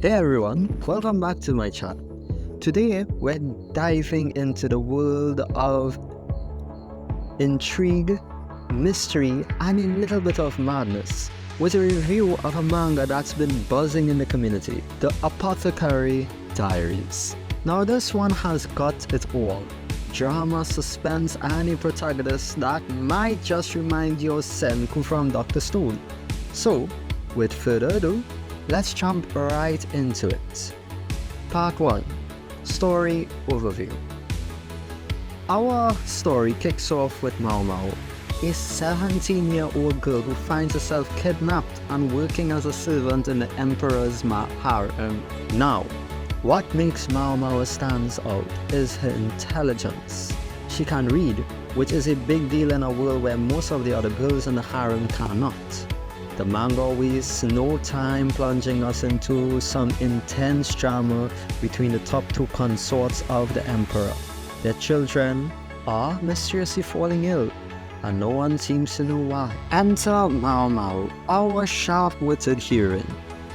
Hey everyone, welcome back to my channel. Today we're diving into the world of intrigue, mystery, and a little bit of madness with a review of a manga that's been buzzing in the community, the Apothecary Diaries. Now this one has got it all. Drama, suspense, and a protagonist that might just remind you of Senku from Dr. Stone. So, with further ado, let's jump right into it. Part 1. Story Overview. Our story kicks off with Mao Mao, a 17-year-old girl who finds herself kidnapped and working as a servant in the Emperor's harem. Now, what makes Mao Mao stands out is her intelligence. She can read, which is a big deal in a world where most of the other girls in the harem cannot. The manga wastes no time plunging us into some intense drama between the top two consorts of the Emperor. Their children are mysteriously falling ill, and no one seems to know why. Enter Mao Mao, our sharp-witted heroine.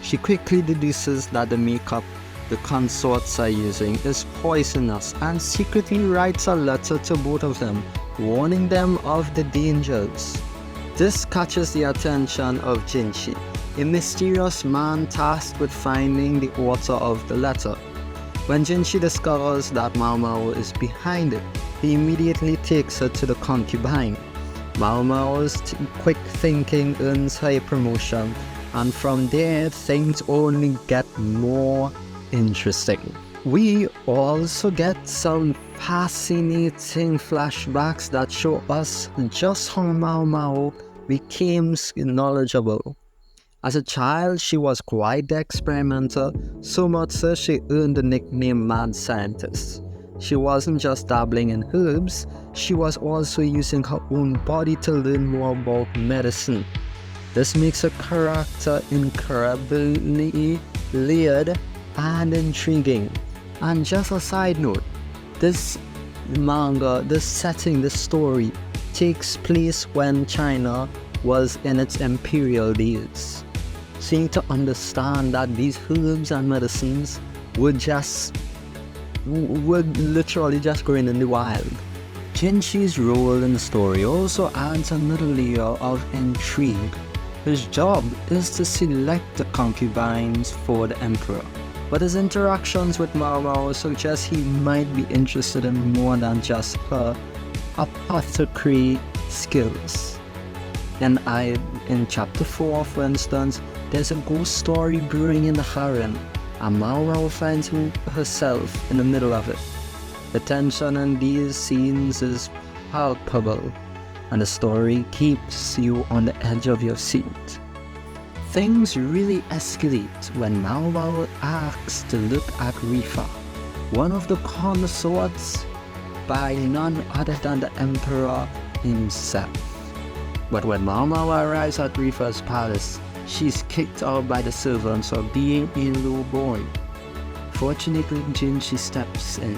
She quickly deduces that the makeup the consorts are using is poisonous and secretly writes a letter to both of them, warning them of the dangers. This catches the attention of Jinshi, a mysterious man tasked with finding the author of the letter. When Jinshi discovers that Mao Mao is behind it, he immediately takes her to the concubine. Mao Mao's quick thinking earns her a promotion, and from there things only get more interesting. We also get some fascinating flashbacks that show us just how Mao Mao became knowledgeable. As a child, she was quite the experimenter, so much so she earned the nickname Mad Scientist. She wasn't just dabbling in herbs, she was also using her own body to learn more about medicine. This makes her character incredibly layered and intriguing. And just a side note, this manga, this setting, this story takes place when China was in its imperial days. So you need to understand that these herbs and medicines were literally just growing in the wild. Jinshi's role in the story also adds another layer of intrigue. His job is to select the concubines for the emperor, but his interactions with Mao Mao suggest he might be interested in more than just her apothecary skills. In chapter 4, for instance, there's a ghost story brewing in the harem, and Mao Mao finds herself in the middle of it. The tension in these scenes is palpable, and the story keeps you on the edge of your seat. Things really escalate when Mao Mao asks to look at Rifa, one of the consorts, by none other than the Emperor himself. But when Mao Mao arrives at Rifa's palace, she's kicked out by the servants for being a low boy. Fortunately, Jinshi steps in,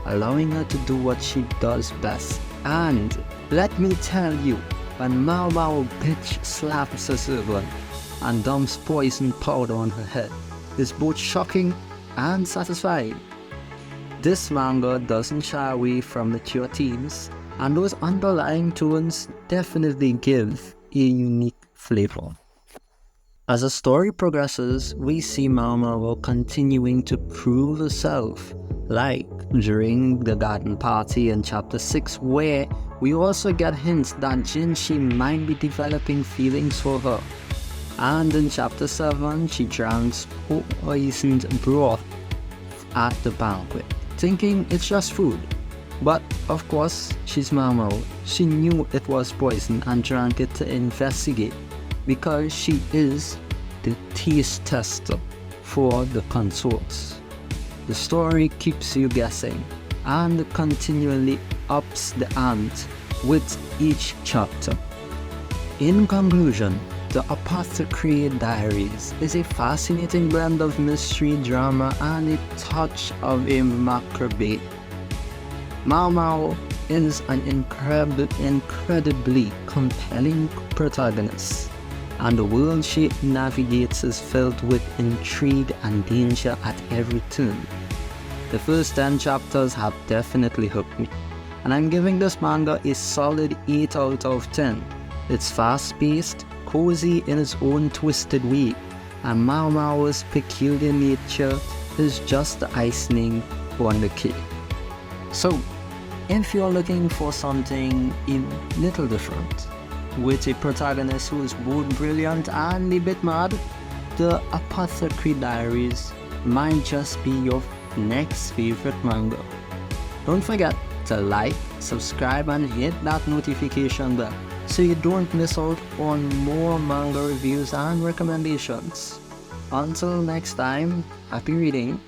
allowing her to do what she does best. And let me tell you, when Mao Mao bitch slaps a servant and dumps poison powder on her head, is both shocking and satisfying. This manga doesn't shy away from mature themes, and those underlying tones definitely give a unique flavor. As the story progresses, we see Mao Mao continuing to prove herself, like during the garden party in chapter 6, where we also get hints that Jinshi might be developing feelings for her. And in chapter 7, she drinks poisoned broth at the banquet, thinking it's just food. But of course, she's Mao Mao. She knew it was poison and drank it to investigate, because she is the taste tester for the consorts. The story keeps you guessing and continually ups the ante with each chapter. In conclusion, the Apothecary Diaries is a fascinating blend of mystery, drama, and a touch of a macabre. Mao Mao is an incredibly compelling protagonist, and the world she navigates is filled with intrigue and danger at every turn. The first 10 chapters have definitely hooked me, and I'm giving this manga a solid 8 out of 10. It's fast-paced, cozy in its own twisted way, and Mao Mao's peculiar nature is just the icing on the cake. So, if you're looking for something a little different, with a protagonist who is both brilliant and a bit mad, the Apothecary Diaries might just be your next favorite manga. Don't forget to like, subscribe and hit that notification bell so you don't miss out on more manga reviews and recommendations. Until next time, happy reading!